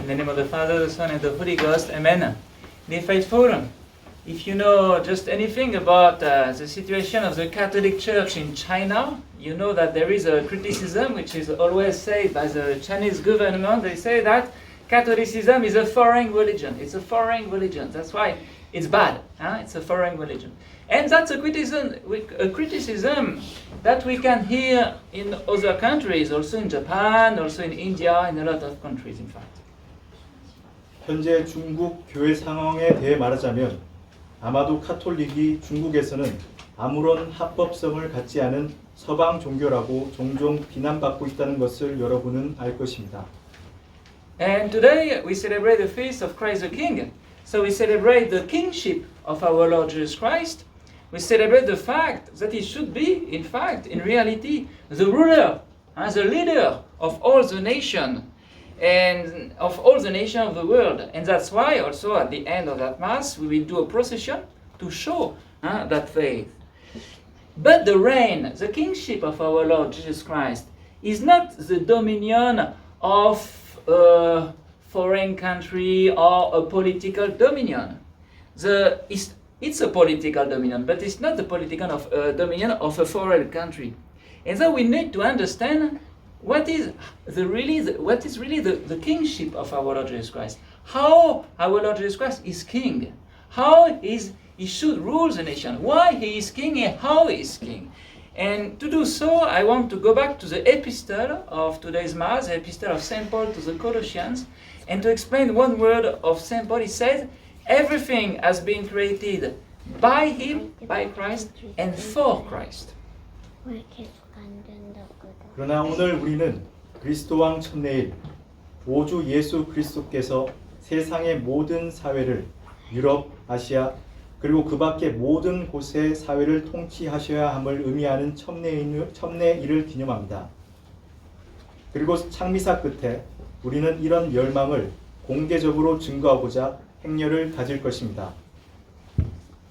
In the name of the Father, the Son, and the Holy Ghost. Amen. Dear faithful, if you know just anything about the situation of the Catholic Church in China, you know that there is a criticism which is always said by the Chinese government. They say that Catholicism is a foreign religion. It's a foreign religion. That's why it's bad. It's a foreign religion. And that's a criticism that we can hear in other countries, also in Japan, also in India, in a lot of countries, in fact. 현재 중국 교회 상황에 대해 말하자면 아마도 카톨릭이 중국에서는 아무런 합법성을 갖지 않은 서방 종교라고 종종 비난받고 있다는 것을 여러분은 알 것입니다. And today we celebrate the feast of Christ the King. So we celebrate the kingship of our Lord Jesus Christ. We celebrate the fact that he should be, in fact, in reality, the ruler, the leader of all the nation and of all the nation of the world. And that's why also at the end of that Mass we will do a procession to show that faith. But the reign, the kingship of our Lord Jesus Christ is not the dominion of a foreign country or a political dominion. It's a political dominion, but it's not the political dominion of a foreign country. And so we need to understand what is really the kingship of our Lord Jesus Christ. How our Lord Jesus Christ is king. How he should rule the nation. Why he is king and how he is king. And to do so, I want to go back to the epistle of today's Mass, the epistle of St. Paul to the Colossians, and to explain one word of St. Paul. He said, everything has been created by him, by Christ, and for Christ. 그러나 오늘 우리는 그리스도 왕 천내일 오주 예수 그리스도께서 세상의 모든 사회를 유럽, 아시아 그리고 그 밖의 모든 곳의 사회를 통치하셔야 함을 의미하는 첩내일을 기념합니다. 그리고 창미사 끝에 우리는 이런 열망을 공개적으로 증거하고자 행렬을 가질 것입니다.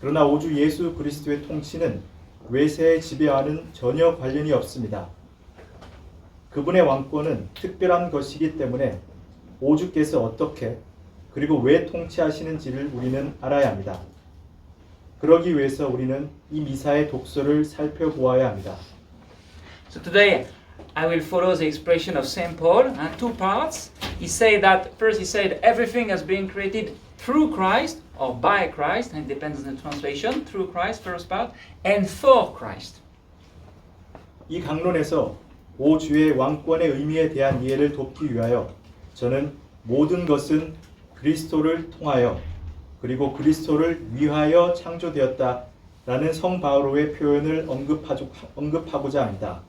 그러나 오주 예수 그리스도의 통치는 외세의 지배와는 전혀 관련이 없습니다. 그분의 왕권은 특별한 것이기 때문에 오주께서 어떻게 그리고 왜 통치하시는지를 우리는 알아야 합니다. 그러기 위해서 우리는 이 미사의 독서를 살펴보아야 합니다. So today I will follow the expression of St. Paul in two parts. He said that first he said everything has been created through Christ or by Christ, and it depends on the translation, through Christ first part, and for Christ. 이 강론에서 오주의 왕권의 의미에 대한 이해를 돕기 위하여 저는 모든 것은 그리스도를 통하여 그리고 그리스도를 위하여 창조되었다라는 성 바오로의 표현을 언급하고자 합니다.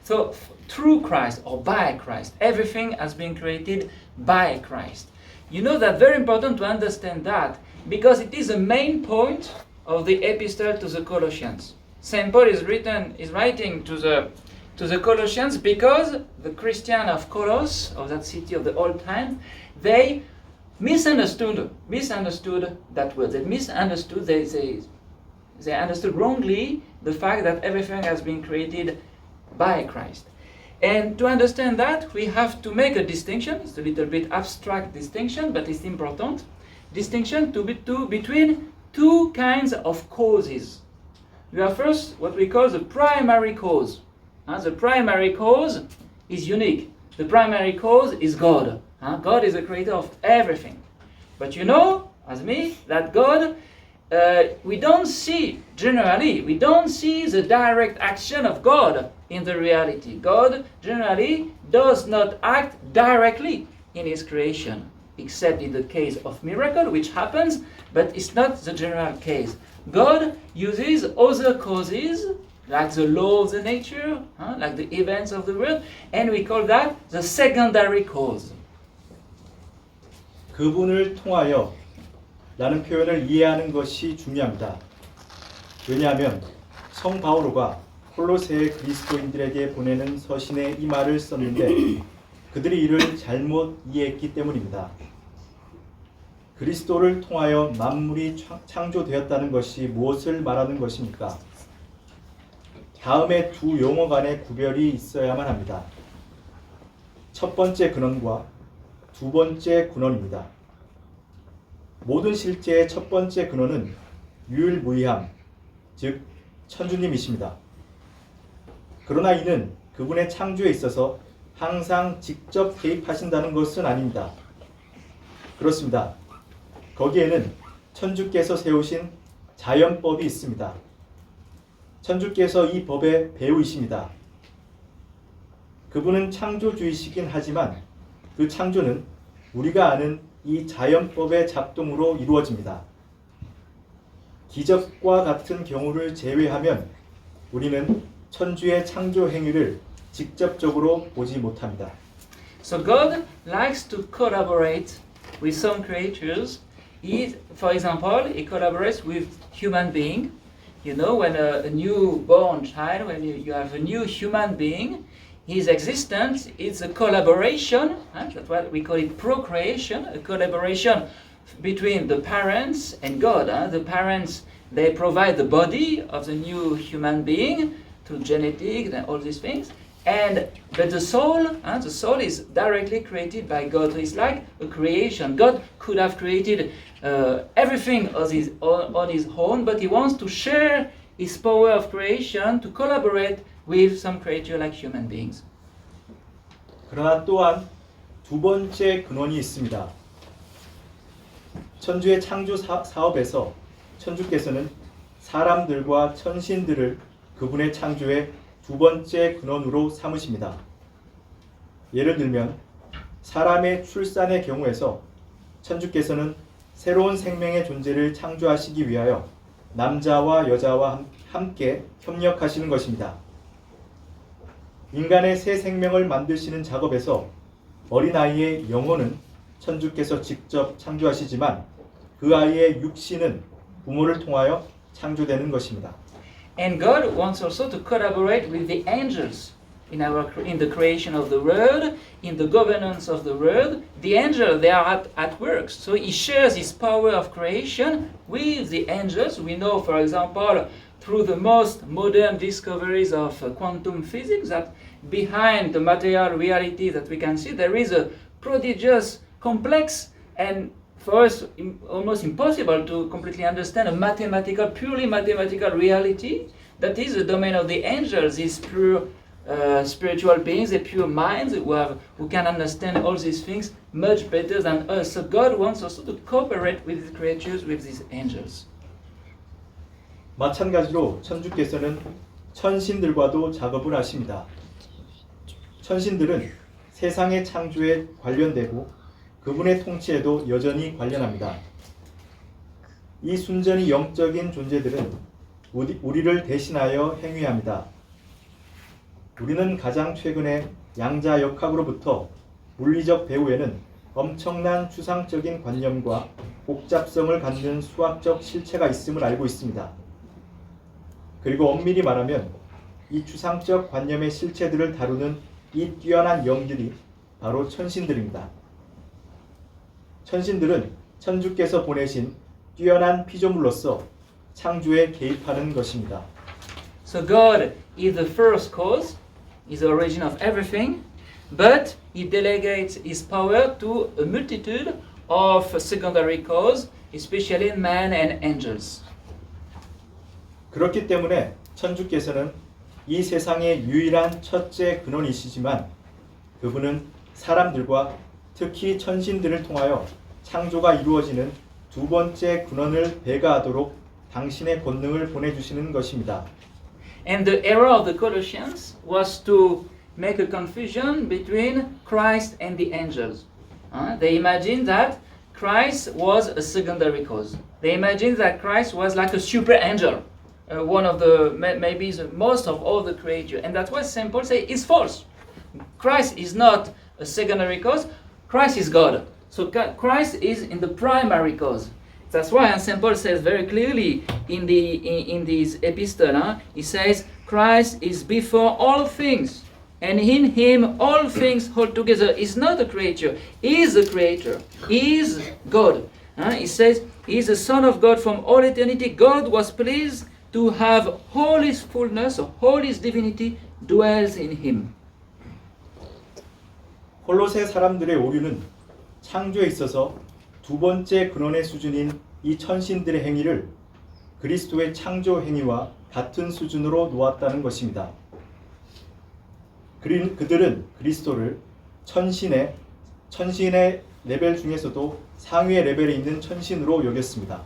So through Christ or by Christ, everything has been created by Christ. You know that very important to understand that because it is the main point of the epistle to the Colossians. St. Paul is writing to the Colossians because the Christian of Colossus, of that city of the old time, they misunderstood that word. They understood wrongly the fact that everything has been created by Christ. And to understand that, we have to make a distinction. It's a little bit abstract distinction, but it's important. Distinction between two kinds of causes. You have first what we call the primary cause. The primary cause is unique. The primary cause is God. God is the creator of everything. But you know, as me, that God, we don't see the direct action of God in the reality. God generally does not act directly in his creation, except in the case of miracle, which happens, but it's not the general case. God uses other causes, like the law of the nature, like the events of the world, and we call that the secondary cause. 그분을 통하여 라는 표현을 이해하는 것이 중요합니다. 왜냐하면 성 바오로가 콜로새의 그리스도인들에게 보내는 서신에 이 말을 썼는데 그들이 이를 잘못 이해했기 때문입니다. 그리스도를 통하여 만물이 창조되었다는 것이 무엇을 말하는 것입니까? 다음의 두 용어 간의 구별이 있어야만 합니다. 첫 번째 근원과 두 번째 근원입니다. 모든 실제의 첫 번째 근원은 유일무이함, 즉 천주님이십니다. 그러나 이는 그분의 창조에 있어서 항상 직접 개입하신다는 것은 아닙니다. 그렇습니다. 거기에는 천주께서 세우신 자연법이 있습니다. 천주께서 이 법의 배우이십니다. 그분은 창조주이시긴 하지만 그 창조는 우리가 아는 이 자연법의 작동으로 이루어집니다. 기적과 같은 경우를 제외하면 우리는 천주의 창조 행위를 직접적으로 보지 못합니다. So God likes to collaborate with some creatures. For example, he collaborates with human being. You know, when a newborn child, when you have a new human being, his existence is a collaboration. That's what we call it procreation, a collaboration between the parents and God. The parents, they provide the body of the new human being through genetics and all these things. But the soul is directly created by God. So it's like a creation. God could have created everything on his own, but he wants to share his power of creation to collaborate with some creature like human beings. 그러나 또한 두 번째 근원이 있습니다. 천주의 창조 사업에서 천주께서는 사람들과 천신들을 그분의 창조의 두 번째 근원으로 삼으십니다. 예를 들면 사람의 출산의 경우에서 천주께서는 새로운 생명의 존재를 창조하시기 위하여 남자와 여자와 함께 협력하시는 것입니다. 인간의 새 생명을 만드시는 작업에서 어린아이의 영혼은 천주께서 직접 창조하시지만 그 아이의 육신은 부모를 통하여 창조되는 것입니다. And God wants also to collaborate with the angels in the creation of the world, in the governance of the world. The angels, they are at work. So he shares his power of creation with the angels. We know, for example, through the most modern discoveries of quantum physics, that behind the material reality that we can see, there is a prodigious, complex, and for us almost impossible to completely understand a purely mathematical reality that is the domain of the angels, these pure spiritual beings, the pure minds who can understand all these things much better than us. So God wants also to cooperate with His creatures, with these angels. 마찬가지로 천주께서는 천신들과도 작업을 하십니다. 천신들은 세상의 창조에 관련되고 그분의 통치에도 여전히 관련합니다. 이 순전히 영적인 존재들은 우리를 대신하여 행위합니다. 우리는 가장 최근에 양자역학으로부터 물리적 배후에는 엄청난 추상적인 관념과 복잡성을 갖는 수학적 실체가 있음을 알고 있습니다. 그리고 엄밀히 말하면 이 추상적 관념의 실체들을 다루는 이 뛰어난 영들이 바로 천신들입니다. 천신들은 천주께서 보내신 뛰어난 피조물로서 창조에 개입하는 것입니다. So God is the first cause, is the origin of everything, but He delegates His power to a multitude of secondary causes, especially in man and angels. 그렇기 때문에 천주께서는 이 세상의 유일한 첫째 근원이시지만 그분은 사람들과 특히 천신들을 통하여 창조가 이루어지는 두 번째 근원을 배가하도록 당신의 권능을 보내주시는 것입니다. And the error of the Colossians was to make a confusion between Christ and the angels. They imagined that Christ was a secondary cause. They imagined that Christ was like a super angel, one of the maybe the most of all the creatures. And that's why St. Paul says it's false. Christ is not a secondary cause. Christ is God. So Christ is in the primary cause. That's why St. Paul says very clearly in this epistle, he says, Christ is before all things, and in him all things hold together. He's not a creature, he is the creator, he is God. He says, he is the Son of God from all eternity. God was pleased to have all his fullness, all his divinity dwells in him. 홀로새 사람들의 오류는 창조에 있어서 두 번째 근원의 수준인 이 천신들의 행위를 그리스도의 창조 행위와 같은 수준으로 놓았다는 것입니다. 그들은 그리스도를 천신의 레벨 중에서도 상위의 레벨에 있는 천신으로 여겼습니다.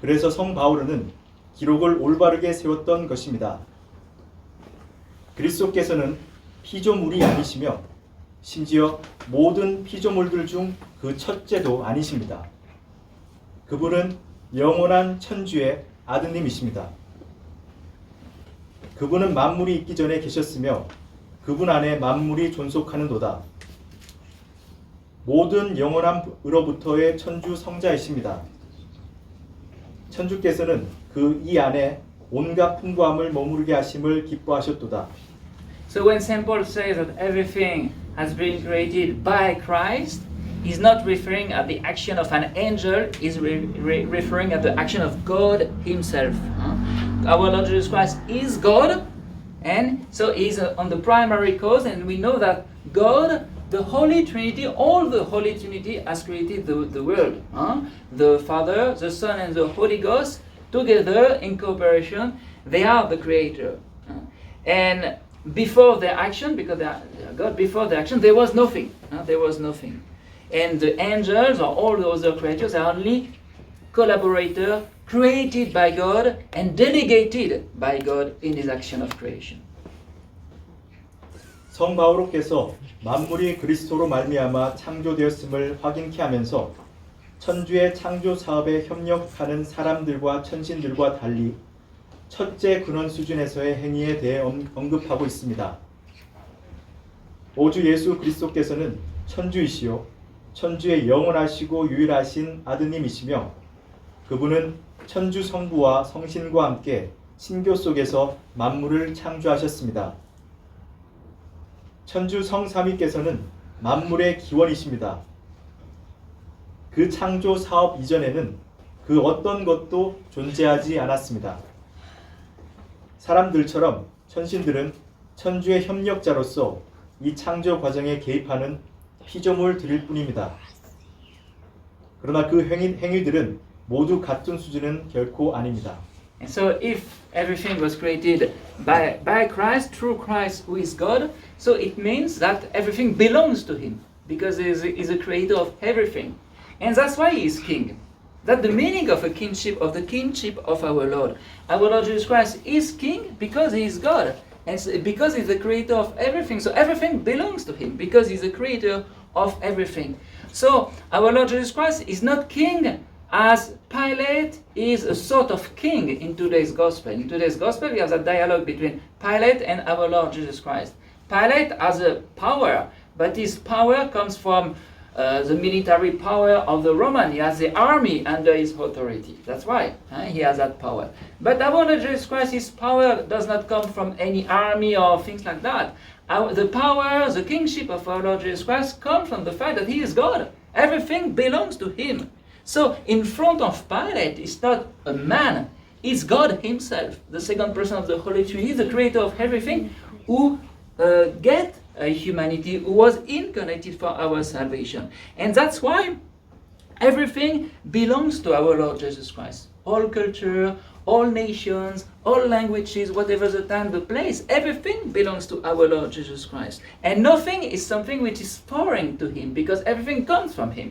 그래서 성 바울은 기록을 올바르게 세웠던 것입니다. 그리스도께서는 피조물이 아니시며 심지어 모든 피조물들 중 그 첫째도 아니십니다. 그분은 영원한 천주의 아드님이십니다. 그분은 만물이 있기 전에 계셨으며 그분 안에 만물이 존속하는도다. 모든 영원함으로부터의 천주 성자이십니다. 천주께서는 그 이 안에 온갖 풍부함을 머무르게 하심을 기뻐하셨도다. So when St. Paul says that everything has been created by Christ, he's not referring at the action of an angel, he's referring at the action of God himself. Our Lord Jesus Christ is God, and so he's on the primary cause, and we know that God, the Holy Trinity, all the Holy Trinity has created the world. The Father, the Son, and the Holy Ghost, together in cooperation, they are the Creator. And before their action, because they are God, before their action, there was nothing. There was nothing. And the angels or all the other creatures are only collaborators created by God and delegated by God in His action of creation. 성 바오로께서 만물이 그리스도로 말미암아 창조되었음을 확인케 하면서 천주의 창조 사업에 협력하는 사람들과 천신들과 달리 첫째 근원 수준에서의 행위에 대해 언급하고 있습니다. 오주 예수 그리스도께서는 천주이시요 천주의 영원하시고 유일하신 아드님이시며 그분은 천주 성부와 성신과 함께 신교 속에서 만물을 창조하셨습니다. 천주 성삼위께서는 만물의 기원이십니다. 그 창조 사업 이전에는 그 어떤 것도 존재하지 않았습니다. 사람들처럼 천신들은 천주의 협력자로서 이 창조 과정에 개입하는 피조물들일 뿐입니다. 그러나 그 행위들은 모두 같은 수준은 결코 아닙니다. And so if everything was created by Christ, through Christ who is God, so it means that everything belongs to Him, because He is a creator of everything. And that's why He is King. That's the meaning of a kingship, of the kingship of our Lord. Our Lord Jesus Christ is King because He is God. And so because He's the creator of everything. So everything belongs to Him because He's the creator of everything. So our Lord Jesus Christ is not King as Pilate is a sort of king in today's gospel. In today's gospel, we have that dialogue between Pilate and our Lord Jesus Christ. Pilate has a power, but his power comes from the military power of the Roman. He has the army under his authority. That's why he has that power. But our Lord Jesus Christ, his power does not come from any army or things like that. The power, the kingship of our Lord Jesus Christ comes from the fact that He is God. Everything belongs to Him. So in front of Pilate, it's not a man, it's God Himself, the second person of the Holy Trinity, the creator of everything, who get humanity, who was incarnated for our salvation. And that's why everything belongs to our Lord Jesus Christ. All culture, all nations, all languages, whatever the time, the place, everything belongs to our Lord Jesus Christ. And nothing is something which is foreign to Him, because everything comes from Him.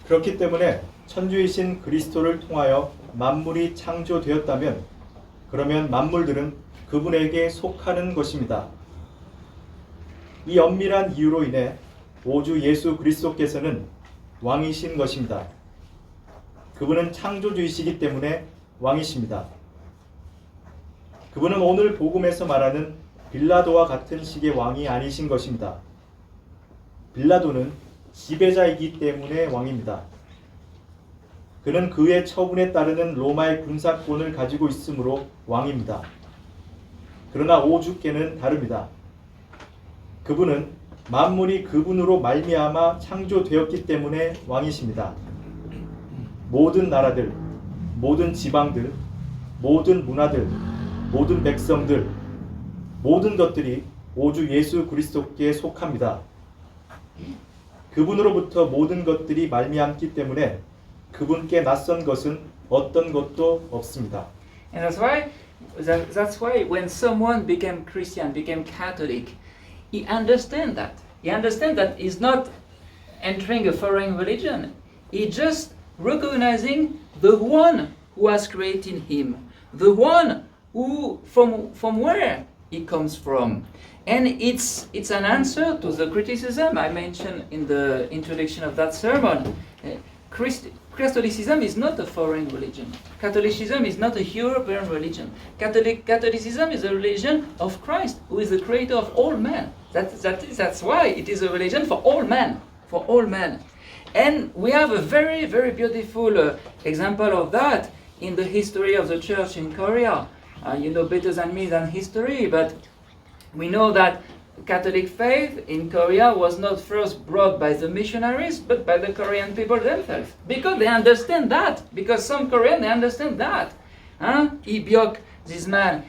그렇기 때문에 천주이신 그리스도를 통하여 만물이 창조되었다면 그러면 만물들은 그분에게 속하는 것입니다. 이 엄밀한 이유로 인해 오주 예수 그리스도께서는 왕이신 것입니다. 그분은 창조주이시기 때문에 왕이십니다. 그분은 오늘 복음에서 말하는 빌라도와 같은 식의 왕이 아니신 것입니다. 빌라도는 지배자이기 때문에 왕입니다. 그는 그의 처분에 따르는 로마의 군사권을 가지고 있으므로 왕입니다. 그러나 오주께는 다릅니다. 그분은 만물이 그분으로 말미암아 창조되었기 때문에 왕이십니다. 모든 나라들, 모든 지방들, 모든 문화들, 모든 백성들, 모든 것들이 오주 예수 그리스도께 속합니다. 그분으로부터 모든 것들이 말미암기 때문에 그분께 낯선 것은 어떤 것도 없습니다. And that's why when someone became Christian, became Catholic, he understands that. He understands that he's not entering a foreign religion. He just recognizing the one who has created him, the one who from where he comes from. And it's an answer to the criticism I mentioned in the introduction of that sermon. Catholicism is not a foreign religion. Catholicism is not a European religion. Catholicism is a religion of Christ, who is the creator of all men. That's why it is a religion for all men, for all men. And we have a very, very beautiful example of that in the history of the church in Korea. You know better than me than history, but we know that Catholic faith in Korea was not first brought by the missionaries, but by the Korean people themselves. Because they understand that. Because some Koreans, they understand that. Lee Byok, this man,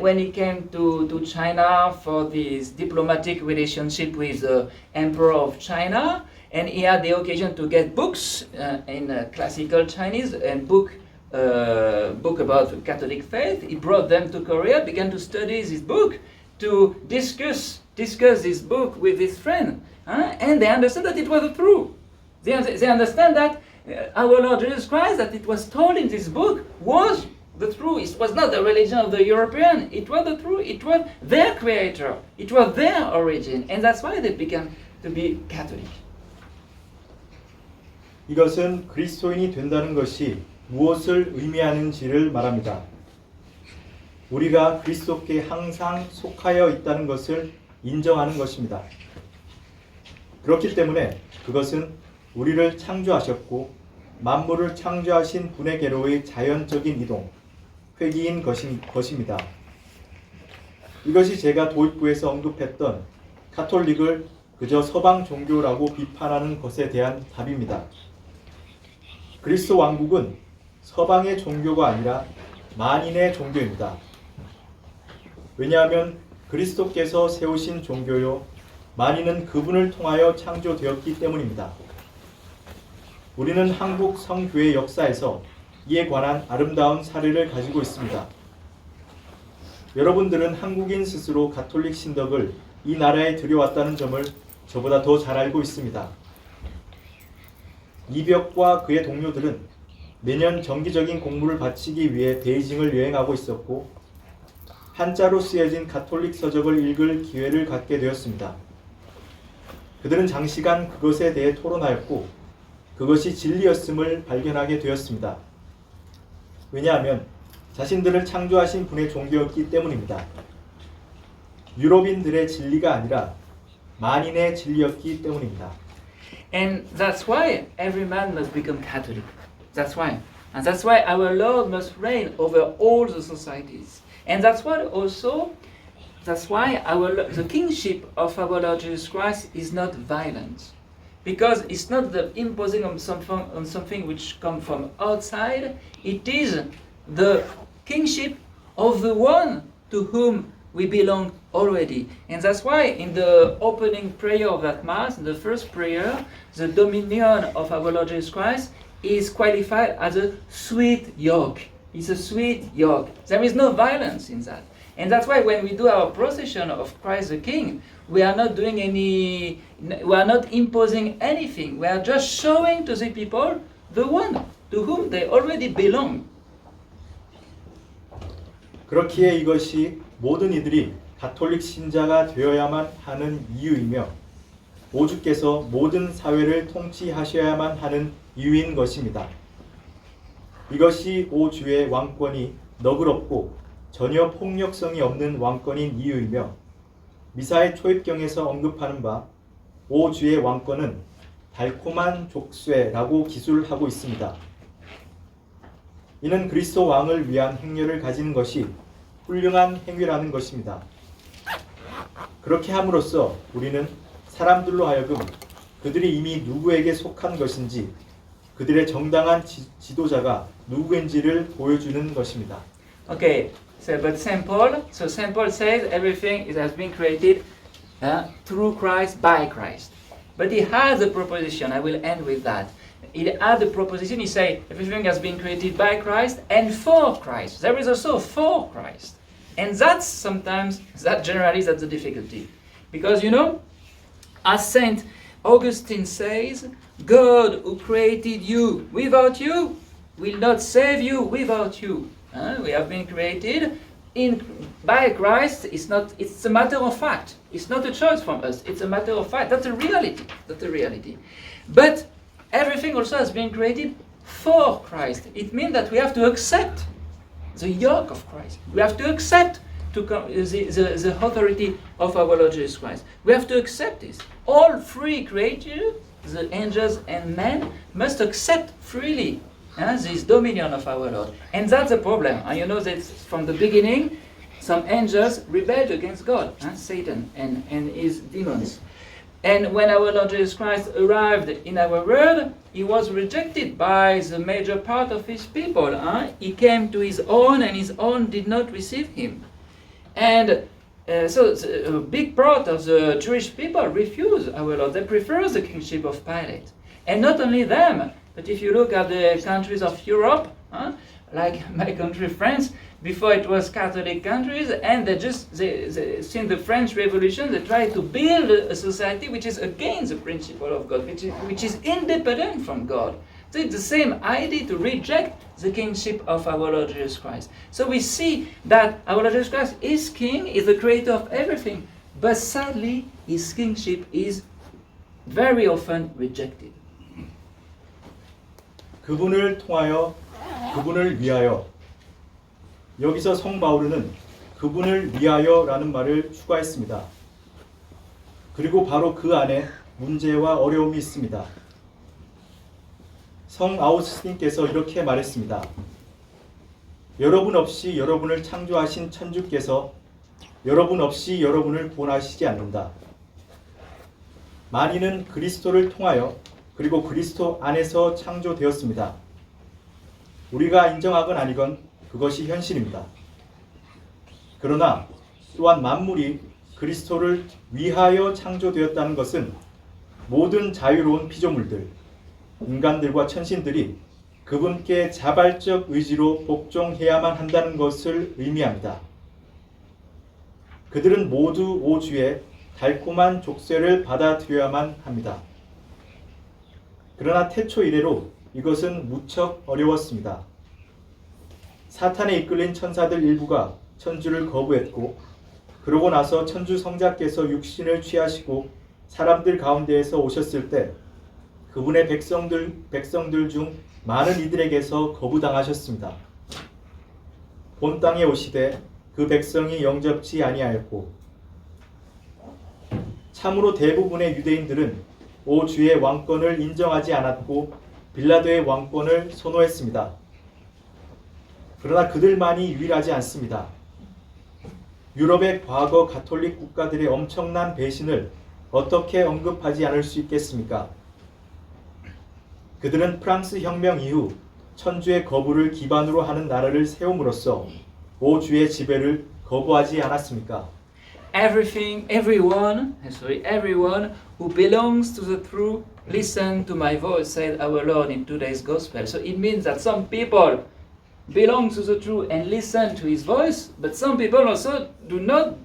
when he came to China for this diplomatic relationship with the Emperor of China, and he had the occasion to get books in classical Chinese and book about the Catholic faith. He brought them to Korea, began to study this book, to discuss this book with his friend, and they understand that it was the truth. They understand that our Lord Jesus Christ, that it was told in this book, was the truth. It was not the religion of the European. It was the truth. It was their creator. It was their origin, and that's why they began to be Catholic. 이것은 그리스도인이 된다는 것이 무엇을 의미하는지를 말합니다. 우리가 그리스도께 항상 속하여 있다는 것을 인정하는 것입니다. 그렇기 때문에 그것은 우리를 창조하셨고 만물을 창조하신 분에게로의 자연적인 이동, 회귀인 것입니다. 이것이 제가 도입부에서 언급했던 가톨릭을 그저 서방 종교라고 비판하는 것에 대한 답입니다. 그리스도 왕국은 서방의 종교가 아니라 만인의 종교입니다. 왜냐하면 그리스도께서 세우신 종교요 만인은 그분을 통하여 창조되었기 때문입니다. 우리는 한국 성교회 역사에서 이에 관한 아름다운 사례를 가지고 있습니다. 여러분들은 한국인 스스로 가톨릭 신덕을 이 나라에 들여왔다는 점을 저보다 더 잘 알고 있습니다. 이벽과 그의 동료들은 매년 정기적인 공부를 바치기 위해 베이징을 여행하고 있었고 한자로 쓰여진 가톨릭 서적을 읽을 기회를 갖게 되었습니다. 그들은 장시간 그것에 대해 토론하였고 그것이 진리였음을 발견하게 되었습니다. 왜냐하면 자신들을 창조하신 분의 종교였기 때문입니다. 유럽인들의 진리가 아니라 만인의 진리였기 때문입니다. And that's why every man must become Catholic. That's why. And that's why our Lord must reign over all the societies. And that's why the kingship of our Lord Jesus Christ is not violent. Because it's not the imposing on something which comes from outside. It is the kingship of the one to whom we belong already. And that's why in the opening prayer of that Mass, in the first prayer, the dominion of our Lord Jesus Christ is qualified as a sweet yoke. It's a sweet yoke. There is no violence in that. And that's why when we do our procession of Christ the King, we are not imposing anything. We are just showing to the people the one to whom they already belong. 그렇기에 이것이 모든 이들이 가톨릭 신자가 되어야만 하는 이유이며 오주께서 모든 사회를 통치하셔야만 하는 이유인 것입니다. 이것이 오주의 왕권이 너그럽고 전혀 폭력성이 없는 왕권인 이유이며 미사의 초입경에서 언급하는 바 오주의 왕권은 달콤한 족쇄라고 기술하고 있습니다. 이는 그리스도 왕을 위한 행렬을 가지는 것이 훌륭한 행위라는 것입니다. 그렇게 함으로써 우리는 사람들로 하여금 그들이 이미 누구에게 속한 것인지 그들의 정당한 지도자가 누구인지를 보여주는 것입니다. Okay, but Saint Paul says everything has been created through Christ, by Christ. But he has a proposition. I will end with that. He had a proposition. He said everything has been created by Christ and for Christ. There is also for Christ. And that's sometimes, generally, that's the difficulty. Because, as Saint Augustine says, God who created you without you will not save you without you. We have been created by Christ. It's a matter of fact. It's not a choice from us. It's a matter of fact. That's a reality. But everything also has been created for Christ. It means that we have to accept the yoke of Christ. We have to accept the authority of our Lord Jesus Christ. We have to accept this. All free creatures, the angels and men, must accept freely this dominion of our Lord. And that's a problem. And you know that from the beginning, some angels rebelled against God, Satan and his demons. And when our Lord Jesus Christ arrived in our world, he was rejected by the major part of his people. He came to his own, and his own did not receive him. And so a big part of the Jewish people refused our Lord. They prefer the kingship of Pilate. And not only them, but if you look at the countries of Europe, like my country, France, before it was Catholic countries, and since the French Revolution, they tried to build a society which is against the principle of God, which is independent from God. So it's the same idea to reject the kingship of our Lord Jesus Christ. So we see that our Lord Jesus Christ is king, is the creator of everything, but sadly, his kingship is very often rejected. 그분을 통하여 그분을 위하여 여기서 성 바울은 그분을 위하여라는 말을 추가했습니다. 그리고 바로 그 안에 문제와 어려움이 있습니다. 성 아우구스틴께서 이렇게 말했습니다. 여러분 없이 여러분을 창조하신 천주께서 여러분 없이 여러분을 구원하시지 않는다. 만인은 그리스도를 통하여 그리고 그리스도 안에서 창조되었습니다. 우리가 인정하건 아니건 그것이 현실입니다. 그러나 또한 만물이 그리스도를 위하여 창조되었다는 것은 모든 자유로운 피조물들, 인간들과 천신들이 그분께 자발적 의지로 복종해야만 한다는 것을 의미합니다. 그들은 모두 오주의 달콤한 족쇄를 받아들여야만 합니다. 그러나 태초 이래로 이것은 무척 어려웠습니다. 사탄에 이끌린 천사들 일부가 천주를 거부했고, 그러고 나서 천주 성자께서 육신을 취하시고 사람들 가운데에서 오셨을 때 그분의 백성들 중 많은 이들에게서 거부당하셨습니다. 본 땅에 오시되 그 백성이 영접치 아니하였고, 참으로 대부분의 유대인들은 오 주의 왕권을 인정하지 않았고 빌라도의 왕권을 선호했습니다. 그러나 그들만이 유일하지 않습니다. 유럽의 과거 가톨릭 국가들의 엄청난 배신을 어떻게 언급하지 않을 수 있겠습니까? 그들은 프랑스 혁명 이후 천주의 거부를 기반으로 하는 나라를 세움으로써 오 주의 지배를 거부하지 않았습니까? Everyone who belongs to the truth, listen to my voice, said our Lord in today's gospel. So it means that some people belong to the truth and listen to his voice, but some people also do not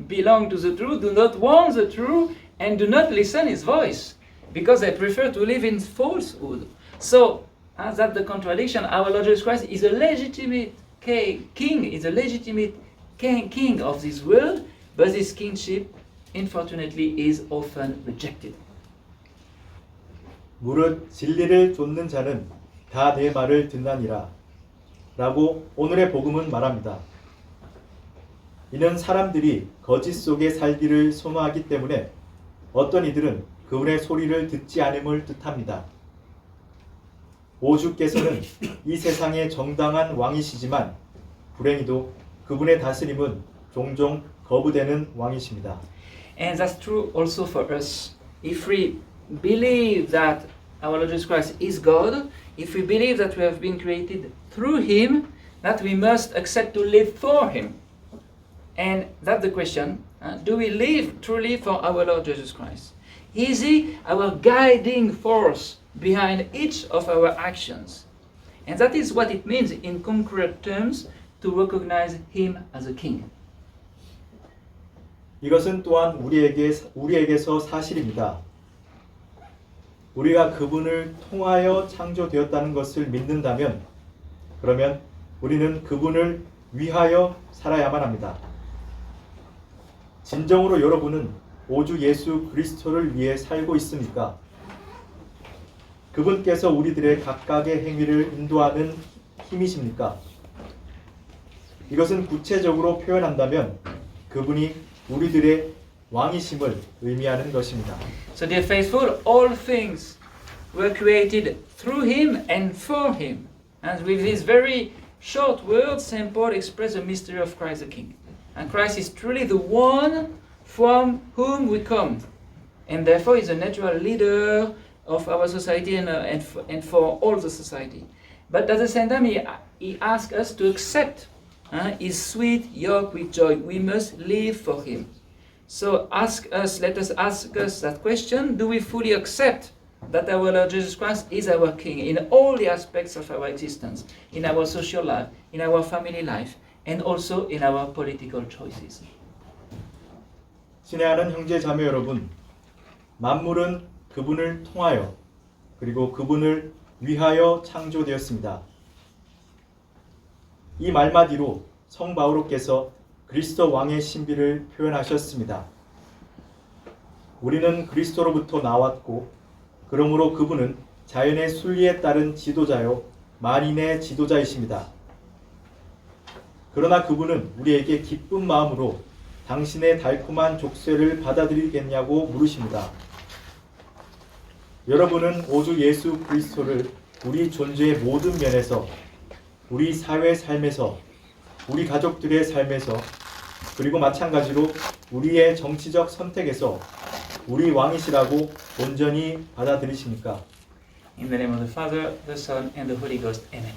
belong to the truth, do not want the truth, and do not listen his voice, because they prefer to live in falsehood. So that's the contradiction. Our Lord Jesus Christ is a legitimate king, is a legitimate king of this world, but this kingship, unfortunately, is often rejected. 무릇 진리를 좇는 자는 다 내 말을 듣나니라 라고 오늘의 복음은 말합니다. 이는 사람들이 거짓 속에 살기를 선호하기 때문에 어떤 이들은 그분의 소리를 듣지 않음을 뜻합니다. 오주께서는 이 세상의 정당한 왕이시지만 불행히도 그분의 다스림은 종종 거부되는 왕이십니다. And that's true also for us. If we believe that our Lord Jesus Christ is God, if we believe that we have been created through Him, that we must accept to live for Him. And that's the question. Do we live truly for our Lord Jesus Christ? Is He our guiding force behind each of our actions? And that is what it means in concrete terms to recognize Him as a king. 이것은 또한 우리에게서 사실입니다. 우리가 그분을 통하여 창조되었다는 것을 믿는다면, 그러면 우리는 그분을 위하여 살아야만 합니다. 진정으로 여러분은 오주 예수 그리스도를 위해 살고 있습니까? 그분께서 우리들의 각각의 행위를 인도하는 힘이십니까? 이것은 구체적으로 표현한다면 그분이 우리들의 왕이심을 의미하는 것입니다. So dear faithful, all things were created through Him and for Him. And with these very short words, St. Paul expresses the mystery of Christ the King. And Christ is truly the one from whom we come. And therefore is a natural leader of our society and for all the society. But at the same time, he asks us to accept His sweet yoke with joy. We must live for Him. So let us ask us that question: do we fully accept that our Lord Jesus Christ is our King in all the aspects of our existence, in our social life, in our family life, and also in our political choices? 친애하는 형제 자매 여러분, 만물은 그분을 통하여 그리고 그분을 위하여 창조되었습니다. 이 말마디로 성 바오로께서 그리스도 왕의 신비를 표현하셨습니다. 우리는 그리스도로부터 나왔고, 그러므로 그분은 자연의 순리에 따른 지도자요 만인의 지도자이십니다. 그러나 그분은 우리에게 기쁜 마음으로 당신의 달콤한 족쇄를 받아들이겠냐고 물으십니다. 여러분은 오주 예수 그리스도를 우리 존재의 모든 면에서, 우리 사회 삶에서, 우리 가족들의 삶에서, 그리고 마찬가지로 우리의 정치적 선택에서 우리 왕이시라고 온전히 받아들이십니까? In the name of the Father, the Son, and the Holy Ghost. Amen.